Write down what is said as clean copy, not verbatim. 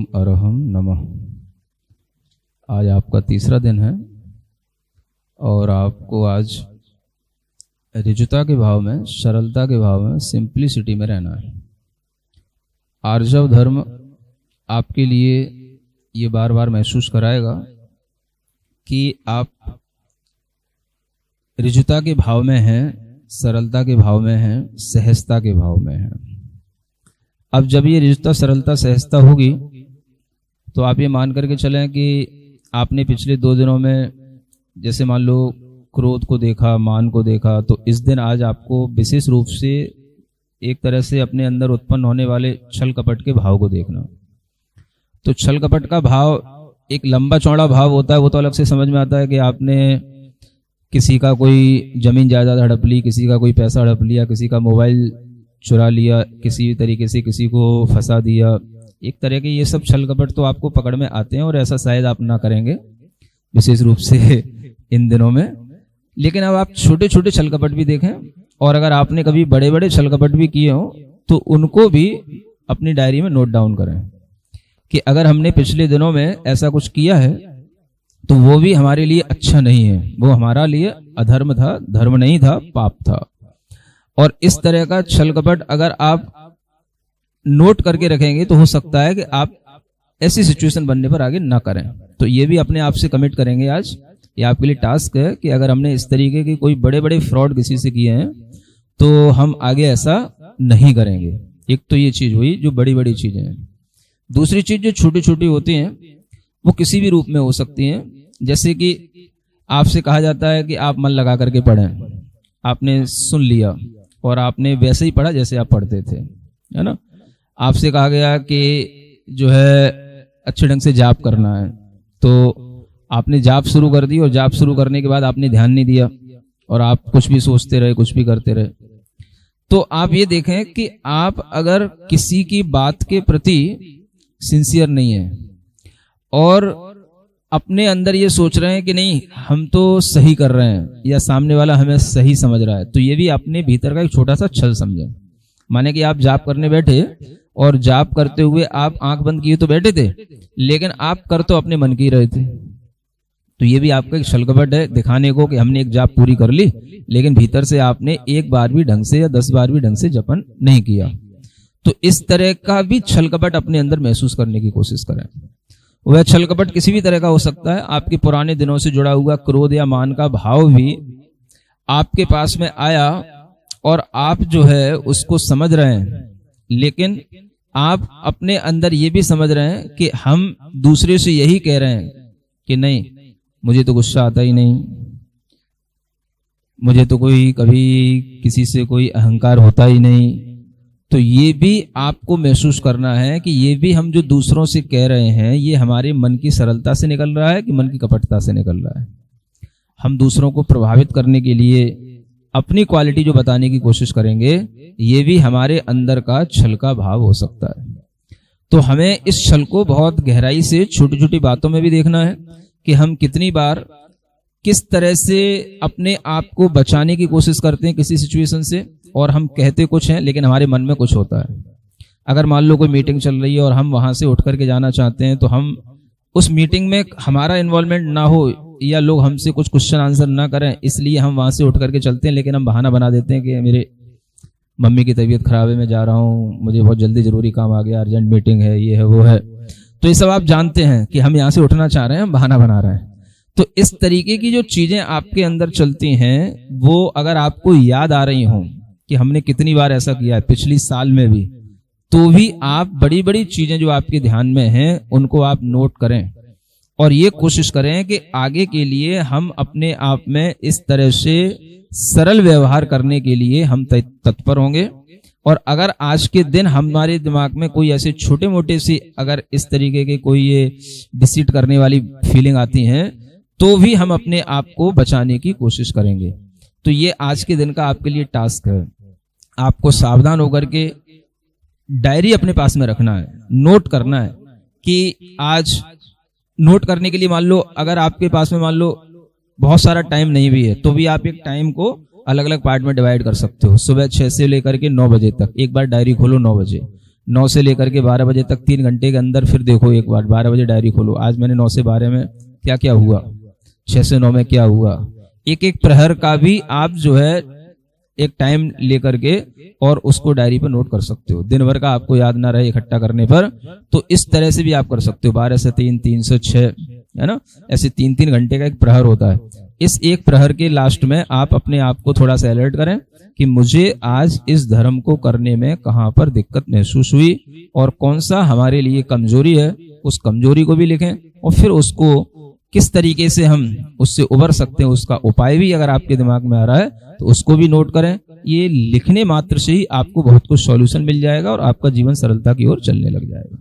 अरहम नमः। आज आपका तीसरा दिन है और आपको आज ऋजुता के भाव में, सरलता के भाव में, सिंप्लिसिटी में रहना है। आर्जव धर्म आपके लिए ये बार बार महसूस कराएगा कि आप ऋजुता के भाव में हैं, सरलता के भाव में हैं, सहजता के भाव में हैं। अब जब ये ऋजुता, सरलता, सहजता होगी तो आप ये मान करके चलें कि आपने पिछले 2 दिनों में जैसे मान लो क्रोध को देखा, मान को देखा, तो इस दिन आज आपको विशेष रूप से एक तरह से अपने अंदर उत्पन्न होने वाले छल कपट के भाव को देखना। तो छल कपट का भाव एक लंबा चौड़ा भाव होता है, वो तो अलग से समझ में आता है कि आपने किसी का कोई जमीन जायदाद हड़प ली, किसी का कोई पैसा हड़प लिया, किसी का मोबाइल चुरा लिया, किसी तरीके से किसी को फंसा दिया। एक तरह के ये सब छल कपट तो आपको पकड़ में आते हैं और ऐसा शायद आप ना करेंगे विशेष रूप से इन दिनों में। लेकिन अब आप छोटे छोटे छल कपट भी देखें, और अगर आपने कभी बड़े बड़े छल कपट भी किए हो तो उनको भी अपनी डायरी में नोट डाउन करें कि अगर हमने पिछले दिनों में ऐसा कुछ किया है तो वो भी हमारे लिए अच्छा नहीं है, वो हमारा लिए अधर्म था, धर्म नहीं था, पाप था। और इस तरह का छल कपट अगर आप नोट करके रखेंगे तो हो सकता है कि आप ऐसी सिचुएशन बनने पर आगे ना करें। तो ये भी अपने आप से कमिट करेंगे आज। ये आपके लिए टास्क है कि अगर हमने इस तरीके के कोई बड़े बड़े फ्रॉड किसी से किए हैं तो हम आगे ऐसा नहीं करेंगे। एक तो ये चीज हुई जो बड़ी बड़ी चीजें हैं। दूसरी चीज जो छोटी छोटी होती हैं वो किसी भी रूप में हो सकती हैं। जैसे कि आपसे कहा जाता है कि आप मन लगा करके पढ़ें, आपने सुन लिया और आपने वैसे ही पढ़ा जैसे आप पढ़ते थे, है ना। आपसे कहा गया कि जो है अच्छे ढंग से जाप करना है, तो आपने जाप शुरू कर दी और जाप शुरू करने के बाद आपने ध्यान नहीं दिया और आप कुछ भी सोचते रहे, कुछ भी करते रहे। तो आप ये देखें कि आप अगर किसी की बात के प्रति सिंसियर नहीं है और अपने अंदर ये सोच रहे हैं कि नहीं हम तो सही कर रहे हैं या सामने वाला हमें सही समझ रहा है, तो ये भी अपने भीतर का एक छोटा सा छल समझें। माने कि आप जाप करने बैठे और जाप करते हुए आप आंख बंद किए तो बैठे थे, लेकिन आप कर तो अपने मन की ही रहे थे। तो ये भी आपका एक छल कपट है दिखाने को कि हमने एक जाप पूरी कर ली, लेकिन भीतर से आपने एक बार भी ढंग से या 10 बार भी ढंग से जपन नहीं किया। तो इस तरह का भी छल कपट अपने अंदर महसूस करने की कोशिश करें। वह छल कपट किसी भी तरह का हो सकता है। आपके पुराने दिनों से जुड़ा हुआ क्रोध या मान का भाव भी आपके पास में आया और आप जो है उसको समझ रहे हैं, लेकिन आप अपने अंदर ये भी समझ रहे हैं कि हम दूसरे से यही कह रहे हैं कि नहीं मुझे तो गुस्सा आता ही नहीं, मुझे तो कोई कभी किसी से कोई अहंकार होता ही नहीं। तो ये भी आपको महसूस करना है कि ये भी हम जो दूसरों से कह रहे हैं ये हमारे मन की सरलता से निकल रहा है कि मन की कपटता से निकल रहा है। हम दूसरों को प्रभावित करने के लिए अपनी क्वालिटी जो बताने की कोशिश करेंगे, ये भी हमारे अंदर का छल का भाव हो सकता है। तो हमें इस छल को बहुत गहराई से छोटी छोटी बातों में भी देखना है कि हम कितनी बार किस तरह से अपने आप को बचाने की कोशिश करते हैं किसी सिचुएशन से, और हम कहते कुछ हैं लेकिन हमारे मन में कुछ होता है। अगर मान लो कोई मीटिंग चल रही है और हम वहां से उठ करके जाना चाहते हैं तो हम उस मीटिंग में हमारा इन्वॉल्वमेंट ना हो या लोग हमसे कुछ क्वेश्चन आंसर ना करें, इसलिए हम वहां से उठ करके चलते हैं। लेकिन हम बहाना बना देते हैं कि मेरे मम्मी की तबीयत खराब है, मैं जा रहा हूँ, मुझे बहुत जल्दी जरूरी काम आ गया, अर्जेंट मीटिंग है, ये है वो है। तो ये सब आप जानते हैं कि हम यहाँ से उठना चाह रहे हैं, हम बहाना बना रहे हैं। तो इस तरीके की जो चीजें आपके अंदर चलती हैं वो अगर आपको याद आ रही हों कि हमने कितनी बार ऐसा किया है पिछली साल में भी, तो भी आप बड़ी बड़ी चीजें जो आपके ध्यान में हैं उनको आप नोट करें और ये कोशिश करें कि आगे के लिए हम अपने आप में इस तरह से सरल व्यवहार करने के लिए हम तत्पर होंगे। और अगर आज के दिन हमारे दिमाग में कोई ऐसे छोटे मोटे सी अगर इस तरीके के कोई ये डिसीट करने वाली फीलिंग आती हैं तो भी हम अपने आप को बचाने की कोशिश करेंगे। तो ये आज के दिन का आपके लिए टास्क है। आपको सावधान होकर के डायरी अपने पास में रखना है, नोट करना है कि आज नोट करने के लिए मान लो अगर आपके पास में मान लो बहुत सारा टाइम नहीं भी है तो भी आप एक टाइम को अलग अलग पार्ट में डिवाइड कर सकते हो। सुबह 6 से लेकर के 9 बजे तक एक बार डायरी खोलो, 9 बजे 9 से लेकर के 12 बजे तक 3 घंटे के अंदर फिर देखो एक बार, 12 बजे डायरी खोलो, आज मैंने 9 से 12 में क्या क्या हुआ, 6 से 9 में क्या हुआ। एक एक प्रहर का भी आप जो है एक टाइम लेकर के और उसको डायरी पर नोट कर सकते हो। दिन भर का आपको याद ना रहे इकट्ठा करने पर, तो इस तरह से भी आप कर सकते हो। 12 से 3, 3 से 6, है ना, ऐसे 3-3 घंटे का एक प्रहर होता है। इस एक प्रहर के लास्ट में आप अपने आप को थोड़ा सा अलर्ट करें कि मुझे आज इस धर्म को करने में कहाँ पर दिक्कत महसूस हुई और कौन सा हमारे लिए कमजोरी है, उस कमजोरी को भी लिखें और फिर उसको किस तरीके से हम उससे उबर सकते हैं, उसका उपाय भी अगर आपके दिमाग में आ रहा है तो उसको भी नोट करें। ये लिखने मात्र से ही आपको बहुत कुछ सॉल्यूशन मिल जाएगा और आपका जीवन सरलता की ओर चलने लग जाएगा।